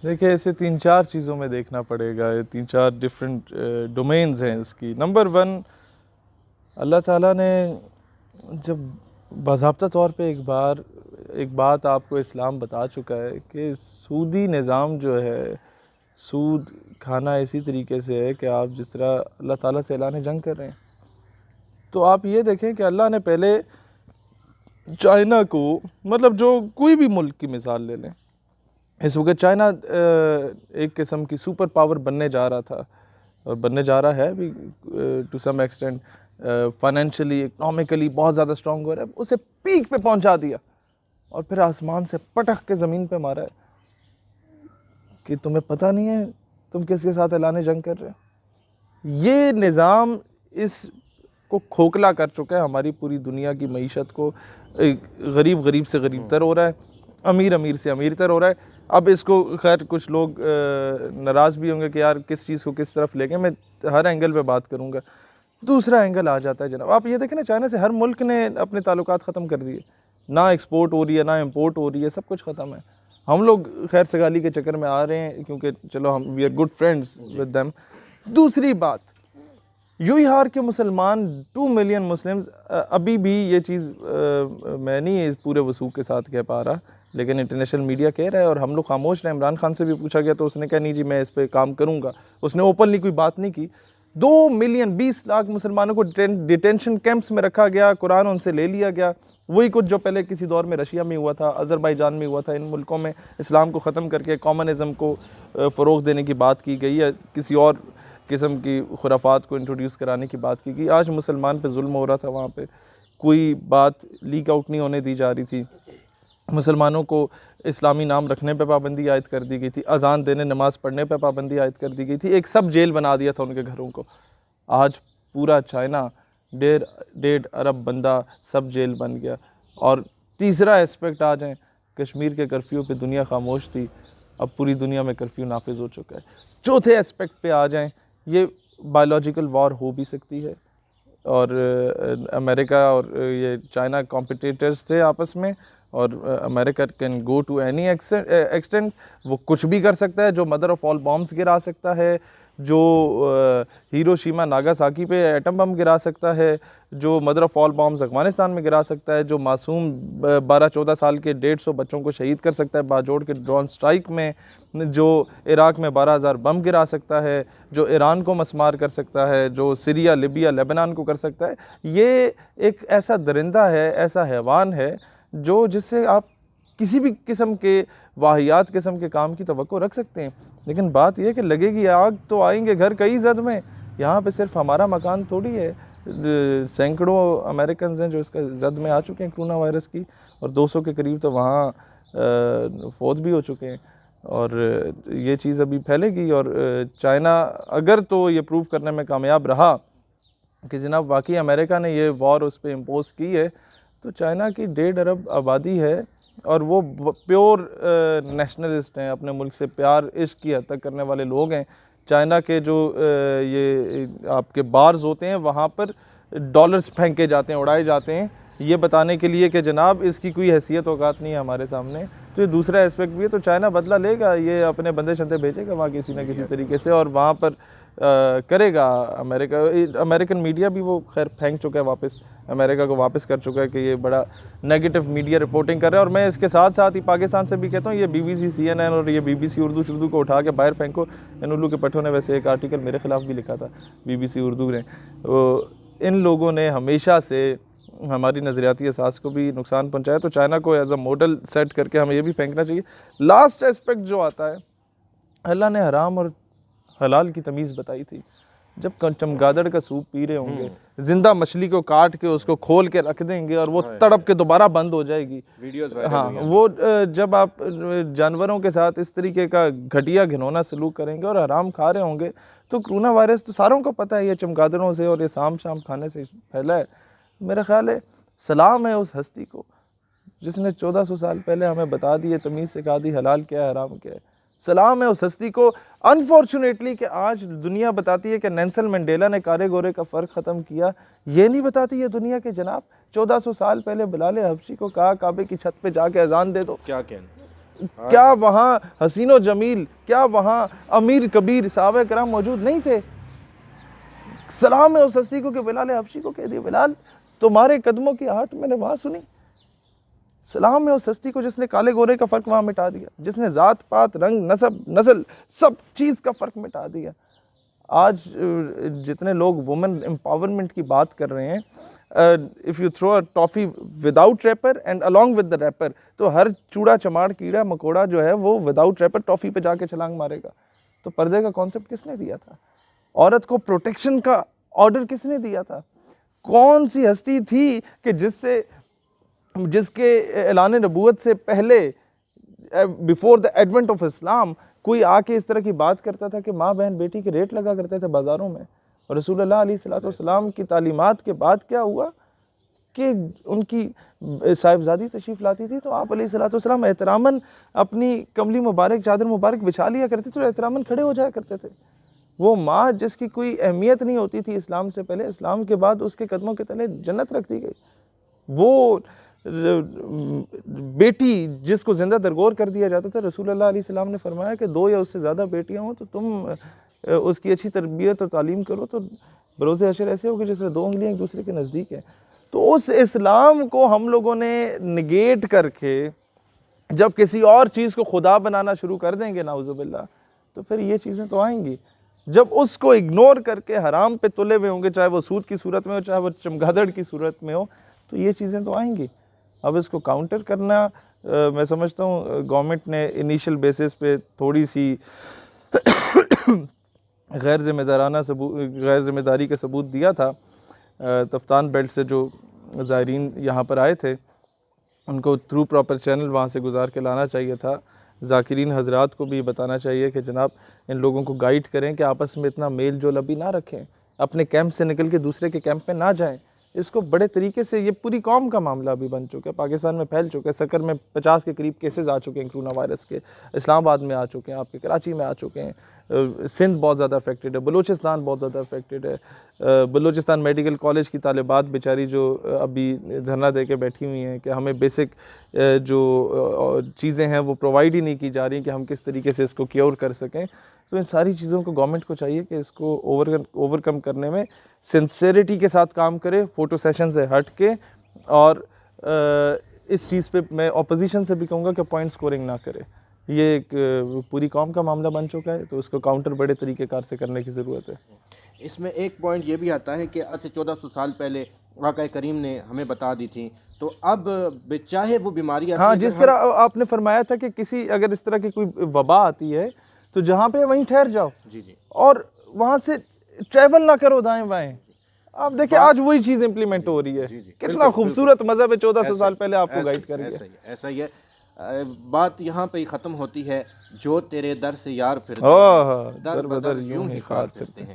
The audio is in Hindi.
देखिए इसे 3-4 चीज़ों में देखना पड़ेगा, ये 3-4 डिफरेंट डोमेन्स हैं इसकी। नंबर 1, अल्लाह ताला ने जब बाज़ाब्ता तौर पे एक बात आपको इस्लाम बता चुका है कि सूदी निज़ाम जो है, सूद खाना इसी तरीके से है कि आप जिस तरह अल्लाह ताला से ऐलान जंग कर रहे हैं। तो आप ये देखें कि अल्लाह ने पहले चाइना को, मतलब जो कोई भी मुल्क की मिसाल ले लें, इस वक्त चाइना एक किस्म की सुपर पावर बनने जा रहा था और बनने जा रहा है भी to some extent, financially economically बहुत ज़्यादा स्ट्रॉन्ग हो रहा है, उसे पीक पे पहुंचा दिया और फिर आसमान से पटक के ज़मीन पे मारा है कि तुम्हें पता नहीं है तुम किसके साथ ऐलान जंग कर रहे हो। ये निज़ाम इस को खोखला कर चुका है, हमारी पूरी दुनिया की मईशत को गरीब गरीब से गरीब तर हो रहा है, अमीर अमीर से अमीर तर हो रहा है। अब इसको खैर कुछ लोग नाराज़ भी होंगे कि यार किस चीज़ को किस तरफ लेके, मैं हर एंगल पे बात करूँगा। दूसरा एंगल आ जाता है जनाब, आप ये देखें ना, चाइना से हर मुल्क ने अपने ताल्लुकात ख़त्म कर दिए, ना एक्सपोर्ट हो रही है ना इम्पोर्ट हो रही है, सब कुछ ख़त्म है। हम लोग खैर सगाली के चक्कर में आ रहे हैं क्योंकि चलो हम we are good friends with them. दूसरी बात, यूईहार के मुसलमान 2 मिलियन मुस्लिम्स, अभी भी ये चीज़ मैं नहीं इस पूरे वसूख के साथ कह पा रहा, लेकिन इंटरनेशनल मीडिया कह रहा है और हम लोग खामोश रहे। इमरान खान से भी पूछा गया तो उसने कहा नहीं जी मैं इस पर काम करूँगा, उसने ओपनली कोई बात नहीं की। 2 मिलियन 20 लाख मुसलमानों को डिटेंशन कैंप्स में रखा गया, कुरान उनसे ले लिया गया। वही कुछ जो पहले किसी दौर में रशिया में हुआ था, अज़रबैजान में हुआ था। इन मुल्कों में इस्लाम को ख़त्म करके कॉमनिज़म को फ़रोग़ देने की बात की गई, या किसी और किस्म की खुराफात को इंट्रोड्यूस कराने की बात की गई। आज मुसलमान पे जुल्म हो रहा था, वहाँ पे कोई बात लीक आउट नहीं होने दी जा रही थी। मुसलमानों को इस्लामी नाम रखने पे पाबंदी आयद कर दी गई थी, अजान देने नमाज़ पढ़ने पे पाबंदी आयद कर दी गई थी, एक सब जेल बना दिया था उनके घरों को। आज पूरा चाइना 1.5 अरब बंदा सब जेल बन गया। और तीसरा एस्पेक्ट आ जाए, कश्मीर के कर्फ्यू पे दुनिया खामोश थी, अब पूरी दुनिया में कर्फ्यू नाफिज हो चुका है। चौथे एस्पेक्ट पे आ जाएं, ये बायोलॉजिकल वॉर हो भी सकती है और अमेरिका और ये चाइना कॉम्पिटिटर्स थे आपस में, और America can go to any extent, वो कुछ भी कर सकता है, जो मदर ऑफ ऑल बॉम्ब्स गिरा सकता है, जो हिरोशिमा नागासाकी पे एटम बम गिरा सकता है, जो mother of all bombs Afghanistan में गिरा सकता है, जो मासूम 12-14 साल के 150 बच्चों को शहीद कर सकता है बाजोड़ के ड्रोन स्ट्राइक में, जो इराक़ में 12,000 बम गिरा सकता है, जो ईरान को मसमार कर सकता है, जो सीरिया लिबिया लेबनान को कर सकता है। ये एक ऐसा दरिंदा है, ऐसा हैवान है जो जिससे आप किसी भी किस्म के वाहियात किस्म के काम की तवक्को रख सकते हैं। लेकिन बात यह है कि लगेगी आग तो आएंगे घर कई जद में। यहाँ पे सिर्फ हमारा मकान थोड़ी है, सैकड़ों अमेरिकन हैं जो इसका जद में आ चुके हैं कोरोना वायरस की, और 200 के करीब तो वहाँ फौत भी हो चुके हैं। और ये चीज़ अभी फैलेगी, और चाइना अगर तो ये प्रूव करने में कामयाब रहा कि जनाब वाकई अमेरिका ने ये वॉर उस पर इम्पोज की है, तो चाइना की 1.5 अरब आबादी है और वो प्योर नेशनलिस्ट हैं, अपने मुल्क से प्यार इश्क की हद तक करने वाले लोग हैं। चाइना के जो ये आपके बार्स होते हैं वहाँ पर डॉलर्स फेंके जाते हैं, उड़ाए जाते हैं, ये बताने के लिए कि जनाब इसकी कोई हैसियत औकात नहीं है हमारे सामने। तो ये दूसरा एस्पेक्ट भी है। तो चाइना बदला लेगा, ये अपने बंदे शंदे भेजेगा वहाँ किसी न किसी तरीके से, और वहाँ पर करेगा अमेरिकन मीडिया भी वो खैर फेंक चुका है वापस, अमेरिका को वापस कर चुका है कि ये बड़ा नेगेटिव मीडिया रिपोर्टिंग कर रहा है। और मैं इसके साथ साथ ही पाकिस्तान से भी कहता हूँ, ये BBC CNN और ये BBC उर्दू को उठा के बाहर फेंको। इन उल्लू के पट्टों ने वैसे एक आर्टिकल मेरे ख़िलाफ़ भी लिखा था BBC उर्दू ने। इन लोगों ने हमेशा से हमारी नज़रियाती असास को भी नुकसान पहुँचाया, तो चाइना को एज अ मॉडल सेट करके हमें ये भी फेंकना चाहिए। लास्ट एस्पेक्ट जो आता है, अल्लाह ने हराम और हलाल की तमीज़ बताई थी। जब चमगादड़ का सूप पी रहे होंगे, जिंदा मछली को काट के उसको खोल के रख देंगे और वो तड़प के दोबारा बंद हो जाएगी। हाँ, वो जब आप जानवरों के साथ इस तरीके का घटिया घिनौना सलूक करेंगे और हराम खा रहे होंगे, तो कोरोना वायरस तो सारों को पता है, ये चमगादड़ों से और ये शाम खाने से फैला है। मेरा ख्याल है सलाम है उस हस्ती को जिसने 1400 साल पहले हमें बता दी, तमीज़ सिखा दी हलाल क्या है हराम क्या है। सलाम है उस हस्ती को अनफॉर्चुनेटली कि आज दुनिया बताती है कि नेल्सन मंडेला ने कारे गोरे का फ़र्क ख़त्म किया। ये नहीं बताती है दुनिया के जनाब 1400 साल पहले बिलाल हबशी को कहा काबे की छत पे जाके अजान दे दो। क्या कहना, क्या वहाँ हसीनो जमील, क्या वहाँ अमीर कबीर साहब कराम मौजूद नहीं थे? सलाम है उस हस्ती को कि बिलाल हबशी को कह दिया, बिलाल तुम्हारे कदमों की आहट मैंने वहाँ सुनी। सलाम है उस हस्ती को जिसने काले गोरे का फ़र्क वहाँ मिटा दिया, जिसने ज़ात पात रंग नसब नस्ल सब चीज़ का फ़र्क मिटा दिया। आज जितने लोग वुमेन एम्पावरमेंट की बात कर रहे हैं, if you throw a toffee without wrapper and along with the wrapper, तो हर चूड़ा चमाड़ कीड़ा मकोड़ा जो है वो विदाउट रैपर टॉफ़ी पे जाके छलांग मारेगा। तो पर्दे का कॉन्सेप्ट किसने दिया था? औरत को प्रोटेक्शन का ऑर्डर किसने दिया था? कौन सी हस्ती थी कि जिसके ऐलान नबूवत से पहले, before the advent of Islam, कोई आके इस तरह की बात करता था कि माँ बहन बेटी के रेट लगा करते थे बाज़ारों में? और रसूलुल्लाह अलैहिस्सलाम की तालीमात के बाद क्या हुआ कि उनकी साहिबजादी तशरीफ़ लाती थी तो आप अलैहिस्सलाम एहतरामन अपनी कमली मुबारक चादर मुबारक बिछा लिया करते थे, तो एहतरामन खड़े हो जाया करते थे। वो माँ जिसकी कोई अहमियत नहीं होती थी इस्लाम से पहले, इस्लाम के बाद उसके कदमों के तले जन्नत रख दी गई। वो बेटी जिसको जिंदा दरगोर कर दिया जाता था, रसूलुल्लाह अलैहि सलाम ने फरमाया कि 2 या उससे ज़्यादा बेटियां हों तो तुम उसकी अच्छी तरबियत और तालीम करो तो बरोज़े हशर ऐसे होगी जैसे 2 उंगलियां एक दूसरे के नज़दीक हैं। तो उस इस्लाम को हम लोगों ने निगेट करके जब किसी और चीज़ को खुदा बनाना शुरू कर देंगे नाउज़ुबिल्लाह, तो फिर ये चीज़ें तो आएंगी। जब उसको इग्नोर करके हराम पे तुले हुए होंगे, चाहे वो सूद की सूरत में हो चाहे वो चमगादड़ की सूरत में हो, तो ये चीज़ें तो आएंगी। अब इसको काउंटर करना मैं समझता हूँ गवर्नमेंट ने इनिशियल बेसिस पे थोड़ी सी गैर ज़िम्मेदारी का सबूत दिया था। तफ्तान बेल्ट से जो ज़ायरीन यहाँ पर आए थे उनको थ्रू प्रॉपर चैनल वहाँ से गुजार के लाना चाहिए था। ज़ाकिरीन हजरात को भी बताना चाहिए कि जनाब इन लोगों को गाइड करें कि आपस में इतना मेल जोल अभी ना रखें, अपने कैंप से निकल के दूसरे के कैंप में ना जाएं। इसको बड़े तरीके से, ये पूरी कौम का मामला अभी बन चुका है, पाकिस्तान में फैल चुका है। सकर में 50 के करीब केसेस आ चुके हैं कोरोना वायरस के, इस्लामाबाद में आ चुके हैं, आपके कराची में आ चुके हैं, सिंध बहुत ज़्यादा अफेक्टेड है, बलूचिस्तान बहुत ज़्यादा अफेक्टेड है। बलूचिस्तान मेडिकल कॉलेज की तालिबात बेचारी जो अभी धरना दे के बैठी हुई हैं कि हमें बेसिक जो चीज़ें हैं वो प्रोवाइड ही नहीं की जा रही कि हम किस तरीके से इसको क्योर कर सकें। तो इन सारी चीज़ों को गवर्नमेंट को चाहिए कि इसको ओवरकम करने में सिंसेरिटी के साथ काम करे, फ़ोटो सेशन से हट के। और इस चीज़ पे मैं ऑपोजिशन से भी कहूँगा कि पॉइंट स्कोरिंग ना करे। ये एक पूरी कौम का मामला बन चुका है, तो उसको काउंटर बड़े तरीक़ेकार से करने की ज़रूरत है। इसमें एक पॉइंट ये भी आता है कि आज से 1400 साल पहले आका करीम ने हमें बता दी थी, तो अब चाहे वो बीमारी आती हाँ, जिस तरह आपने फरमाया था कि किसी अगर इस तरह की कोई वबा आती है तो जहाँ पे वहीं ठहर जाओ जी और वहाँ से ट्रैवल ना करो दाएं बाएं। आप देखिए आज वही चीज़ इंप्लीमेंट हो रही है। कितना खूबसूरत मज़हब है, 1400 साल पहले आपको गाइड कर गया। ऐसा ही है। बात यहाँ पे ही ख़त्म होती है, जो तेरे दर से यार फिर दर बदर यूं ही खार फिरते हैं।